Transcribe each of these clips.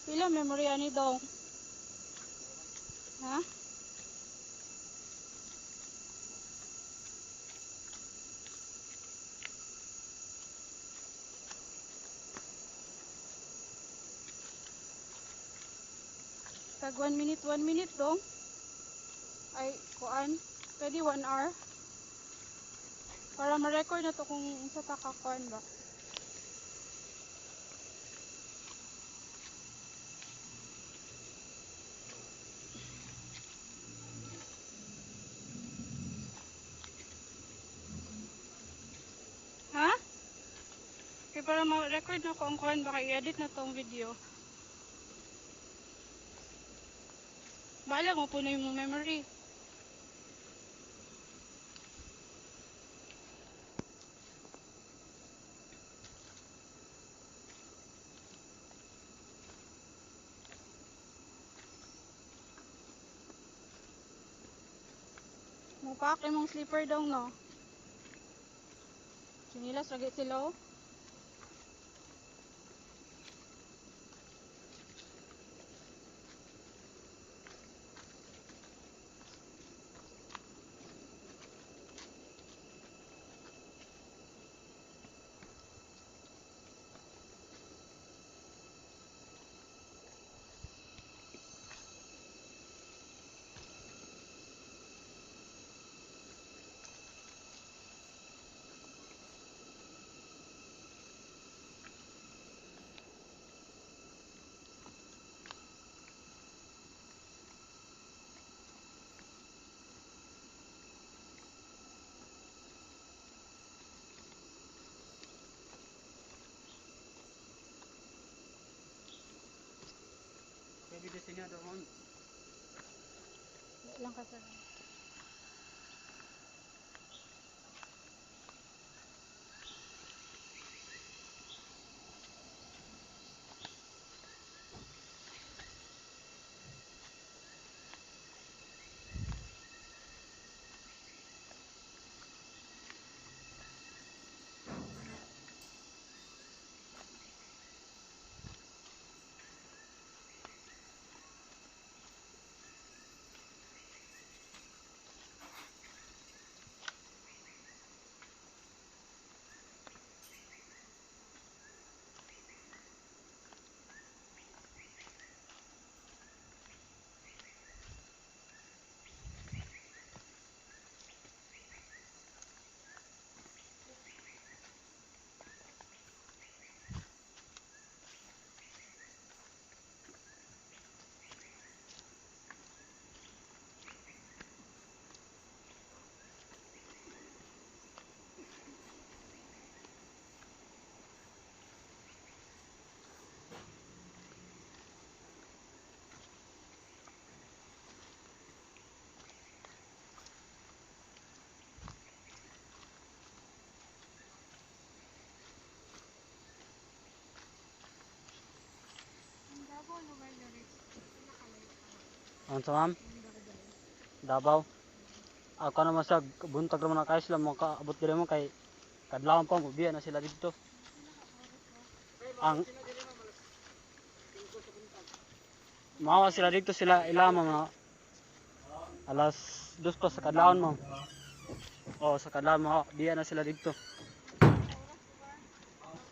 Pila memory ani dong? Ha? Tag 1 minute dong? Ay, kuan? Pwede 1 hour? Para ma-record na to kung sa takakuan ba? Ha? Kaya para ma-record na ko ang kuan baka i-edit na tong video. Bahala mo puno yung memory. Mupak imong slipper daw no. Sinilas lagi sila oh. Pwede disenyado ron. Lang ka sa. Ano sa ma'am? Davao. Ako naman sa buntag naman na kayo sila mo kaabot dire mo kay kadlawon pa mo biya na sila dito. Ang mawa sila dito sila ilama mga alas 2 pa sa kadlawon mo. Oh, sa kadlawon mo biya na sila dito.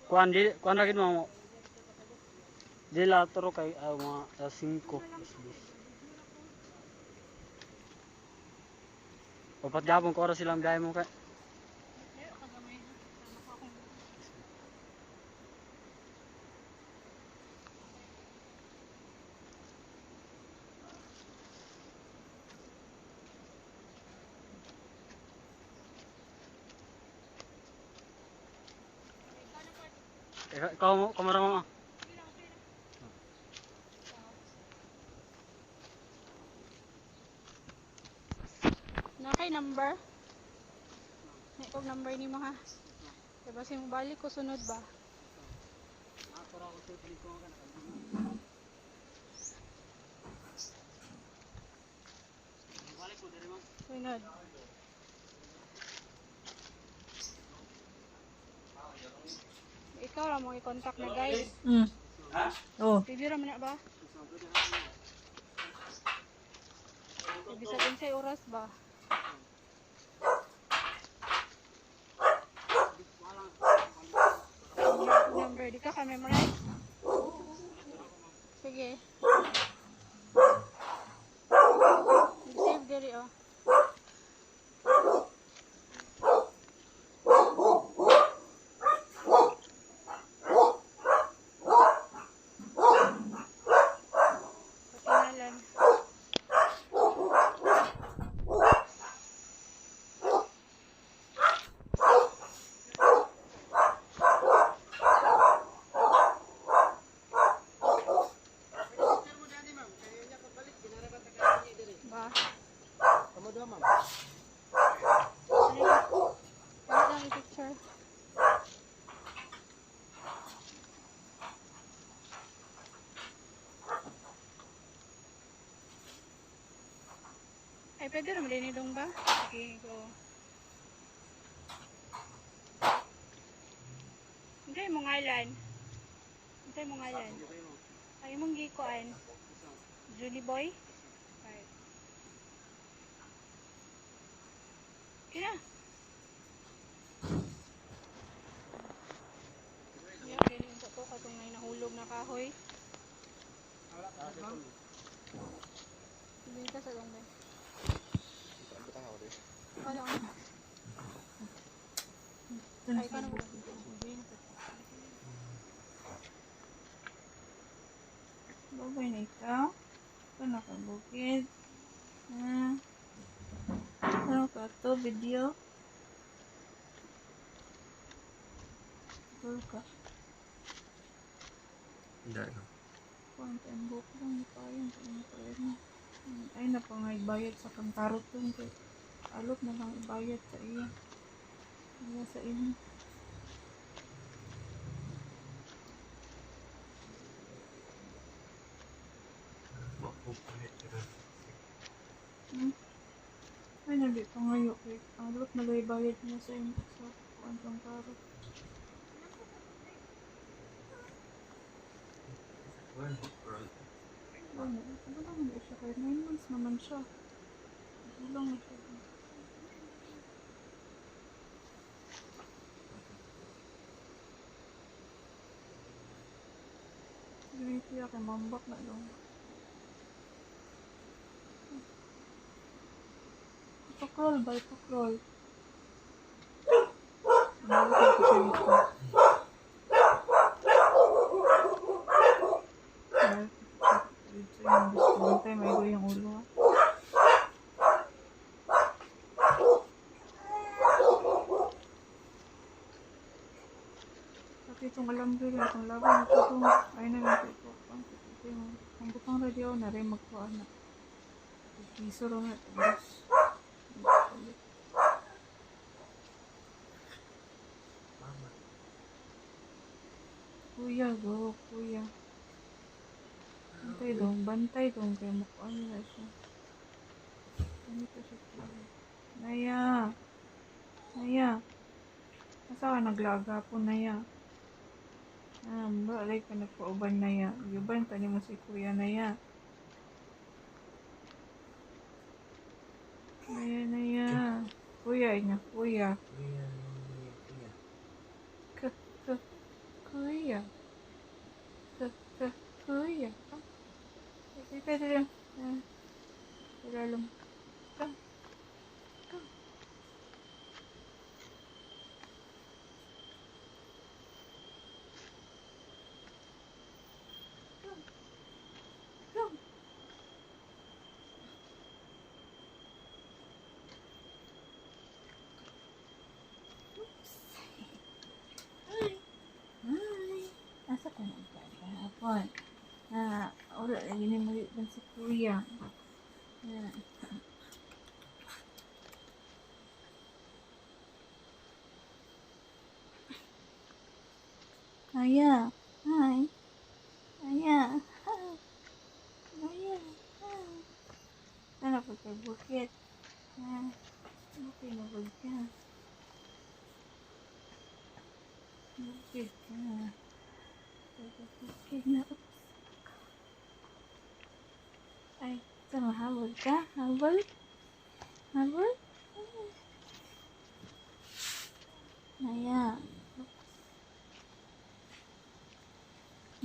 Kuan ra gid mo. Dila turo kay mga alas 5. Upat gabon ko oras silang biyahe mo kay. Ikaw mo kamera mo. Nakay number? May kong number ni mo ha. Diba si mo balik ko sunod ba? Sunod. Ikaw lang mo i-contact na guys. Oh. Pwede ra man na ba? Bisag unsay oras ba? Number, di ka ka-memorize? Sige. Save diri oh. Patinalan. Ba? Kamu dua, Ma'am. Ano lang? Ano lang yung picture? Ay, pwede rin malinidong ba? Okay, go. Hindi mong island. Hindi mong island. Ay, mong gikuan. Junie Boy? Right. Kina. Yan, ganyan sa to. Katong may nahulog na kahoy. Hindi ka sa ganda. Wala ka na. Ay, ka na ba? Babay na ikaw. Ito nakabukid. Ano ka to? Video? Ito ka. Hindi. Kuwantan book lang. Ipayang kaya. Ay na pa nga ibayad sa kangkarot dun. Alok na lang ibayad sa iya. Iya sa inyo. Ay, hindi pa ngayon. Alok na lang ibayad niya sa inyo. Sa kuwantang karot. Ano? Gulang na siya. Kahit 9 months naman siya. Gulang na siya. Ganito yan kay mambak na lang. Ipakrol ba? Ipakrol. Nalagay ko siya dito. Dito yung gusto. Bantay, may go yung ulo ha. Pati itong alambre rin. Itong laban ito itong ay na lang ito. Ang butang radio na rin magkuha na. Piso rin na. Tapos. Kuya, go. Kuya. Bantay dong. Kaya makuha nila siya. Ganito siya. Naya. Naya. Asa ka naglaga po, Naya? Balay ka nagpauban, Naya. Yuban, tani mo si Kuya, Naya. Naya, Naya. Kuya, ina. Kuya. Kuya. Kuya. Pwede lang. Wala lang. Come. Come. Come. Oops. Hi. Hi. Asa ka nagkakahapon? Wala lagi na maliit lang si Kuya. Aya. Hi. Aya. Aya. Sana po sa bukit. Bukit na bukit. Bukit. Okay na. Ay, tama, habol ka? Habol? Habol? Naya.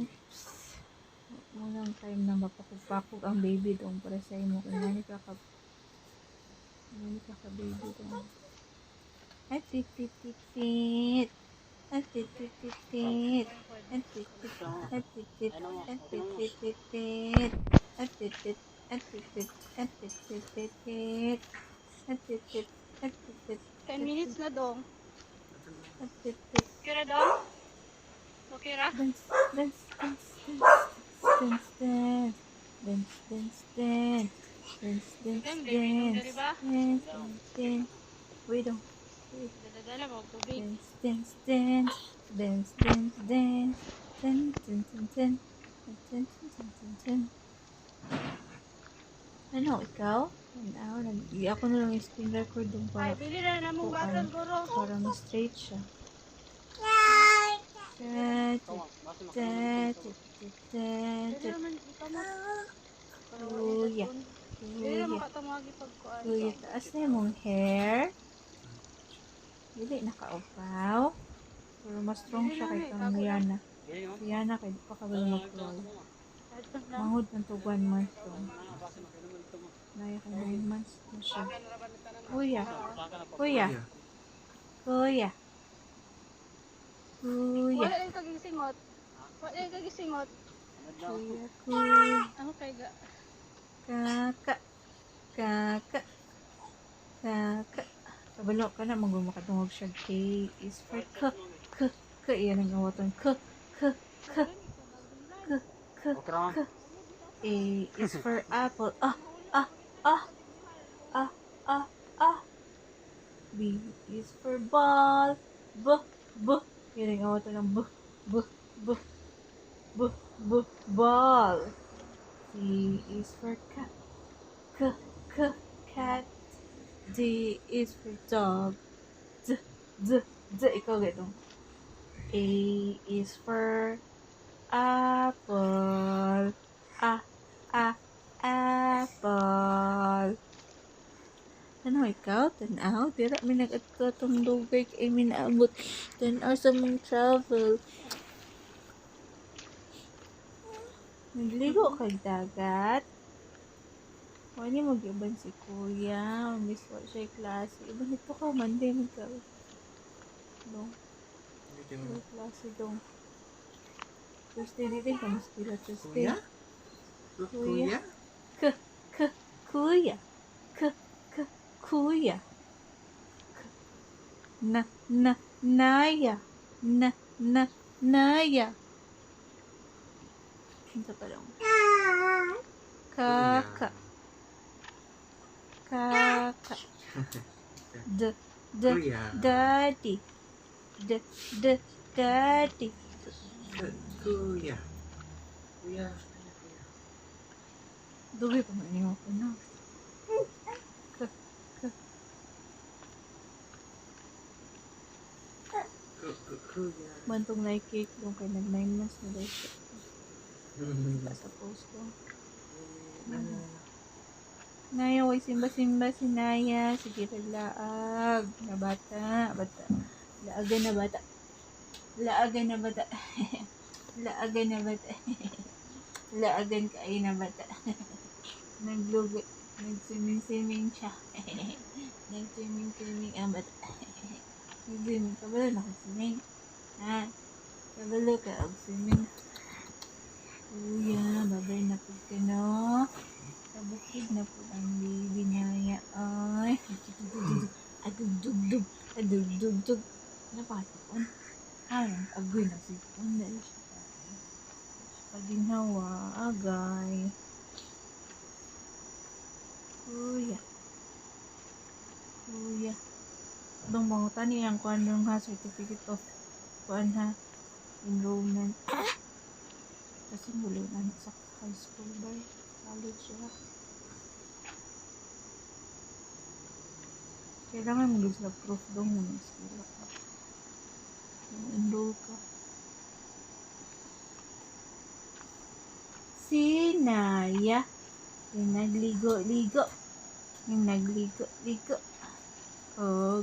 Oops. Munang time na mapakupakog ang baby dong para sa imo. Kaya ka baby dong. At tit. At tit. At tit. At tit. At tit. At tit. At tit. At tit. At tit. At tit. 10 minutes na dong. At tit. Okay ra dong? Okay ra? Dance. Wait dong. Dala mo tubig. Dance. Ano, ikaw? Ako na lang yung screen record dun Ay, para, bili na namong bottle guro. para ma-straight siya. Dili naman ikaw mo. Kuya. Dili naman katamagi pagkuan. Kuya, taas na yung hair. Dili nakaupaw. Pero mas strong siya kay kang Rihanna. Rihanna kay di pa ka ba mag-flow. Mangod ng to 1 month to. Naya ka 9 months na siya. Kuya. Wala yung kagisingot. Wala yung kagisingot. Kuya. Ano kay ga? Kaka. Kabalo ka na magmamakatungog siya. K is for k. Iyan ang awatan. K. Okay ra. A is for apple. B is for ball. B. Iyan ang awatan ng ball. C is for cat. Cat. D is for dog. D. Ikaw gatong. A is for apple. Apple. Ano ikaw? Tanaw? Dira may nag-ato itong dugay kay minaabot. Tanaw sa mong travel. Nagligo kag dagat. Wala mag-iban si kuya. Miss wa siya klase. Iban ito ka, Monday magka. Dong. Klase dong. Tuesday din ka, mas pila Tuesday. Kuya? Kuya. Kuya. Naya. Naya. Ito pa lang. Kaka. Daddy. Daddy. Kuya. Dugay pa man ako na. Kuya. Mantong na-cake yung kay nag-9 months na daw siya. Sa post ko. Naya, way simba-simba si Naya. Sige, taglaag. Na bata. Laagan na bata. Laagan ka ay na bata. Nag-swimming siya. Nag-swimming ang bata. Nag-swimming ka ba? Naka-swimming. Ha? Kabalo ka ang swimming. Kuya, babay na po ka, no? Kabukid na po ang baby Naya. Ay, adugdugdug. Napatapon. Parang agoy na sipon. Dahil siya paginawa, agay. Kuya. Dong mga tani ang kuhan dong ha, certificate of kuhan ha, enrollment. Kasi muli na sa high school ba? College siya. Kailangan mo sa proof dong mo ng school ka. Enroll ka. si Naya. Yung nagligo-ligo. Yung nagligo-ligo. Oh.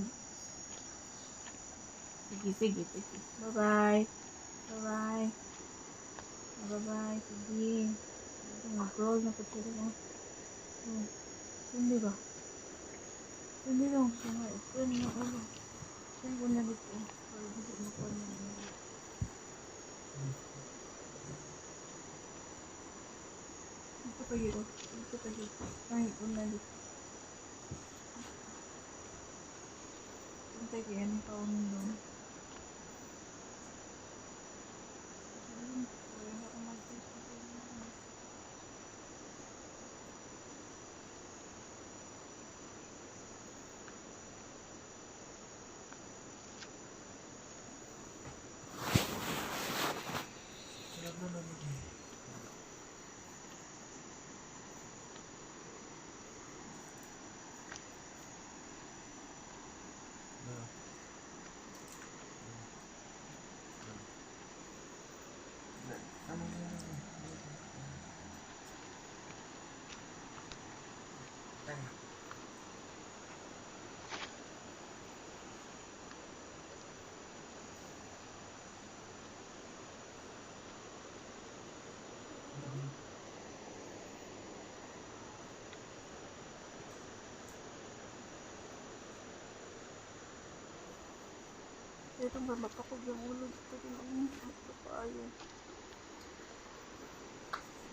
Sige. Bye-bye. Bye-bye. Bye-bye. Sige. Mag-roll na po sila mo. Oh. Hindi ba? Hindi lang. Saan na ulo? Saan ko na dito? Para dito mo ko na. Dito pa dito. Dito pa dito. Ay, ko na dito. Puntay kaya ng taon doon. Ito ba mapakog yung ulo dito din ang ito pa ayun.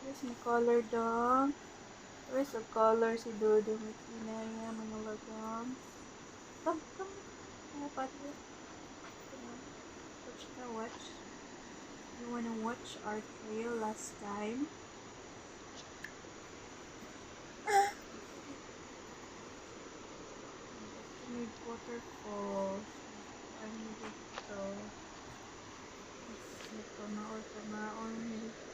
Where's my color dog? Where's the color si Dodo Makinaya Manila Gums? Come. Ano pa ito? Watch. You wanna watch our trail last time? May waterfall. Ano dito? Ito maon dito.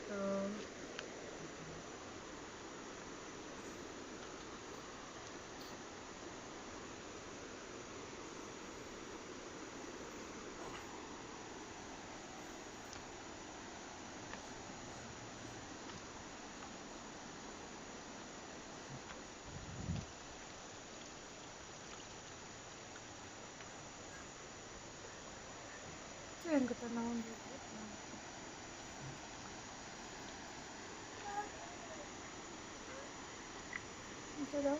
Ayan, katanawin dito. Ito daw.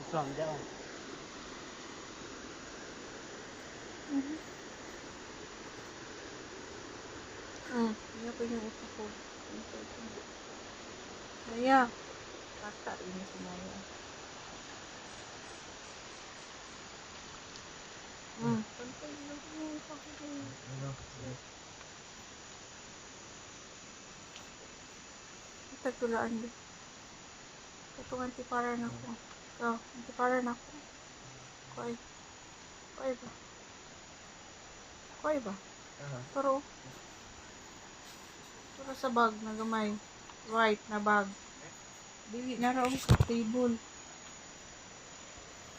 Ito, hindi ako. Kaya ko yung utak ko. Naya. Kaka, ini si Naya. Pantay na yung utak ko. Tagtulaan din. Itong antiparan ako. Ito, antiparan ako. Kuhay ba? Pero sa bag na gamay. White na bag. Dili na raw sa table.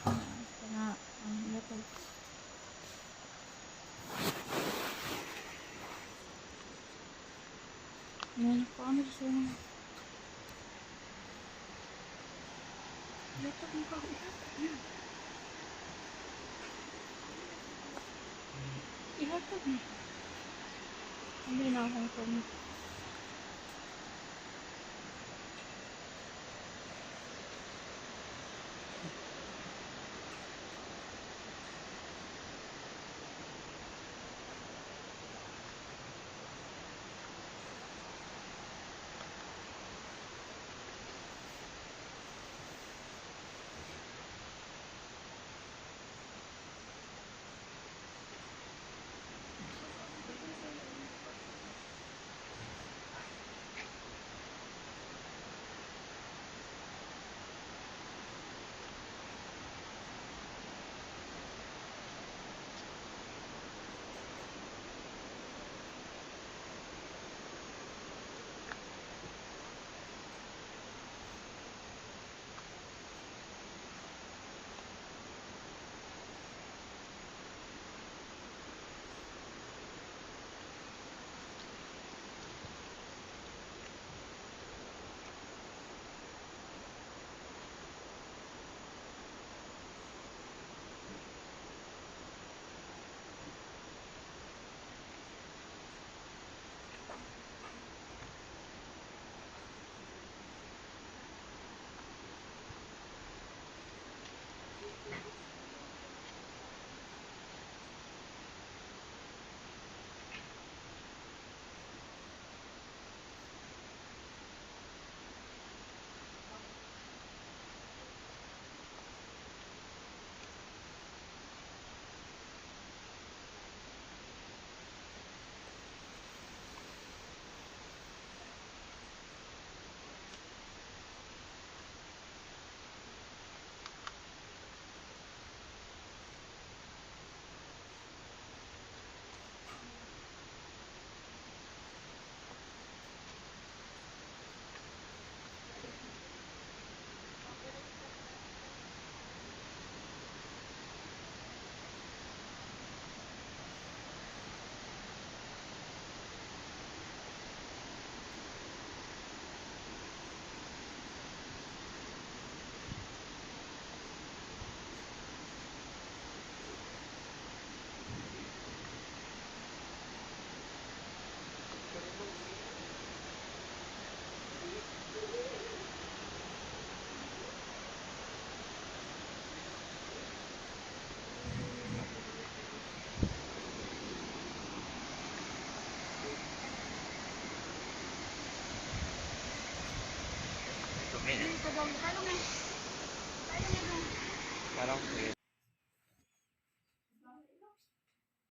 Sana, ang ito. Yan, paano siya? Ito ang kahilat. Ihatag mo. Hindi na akong pamit. sa dong. Talong na. Talong na dong. Parang sige.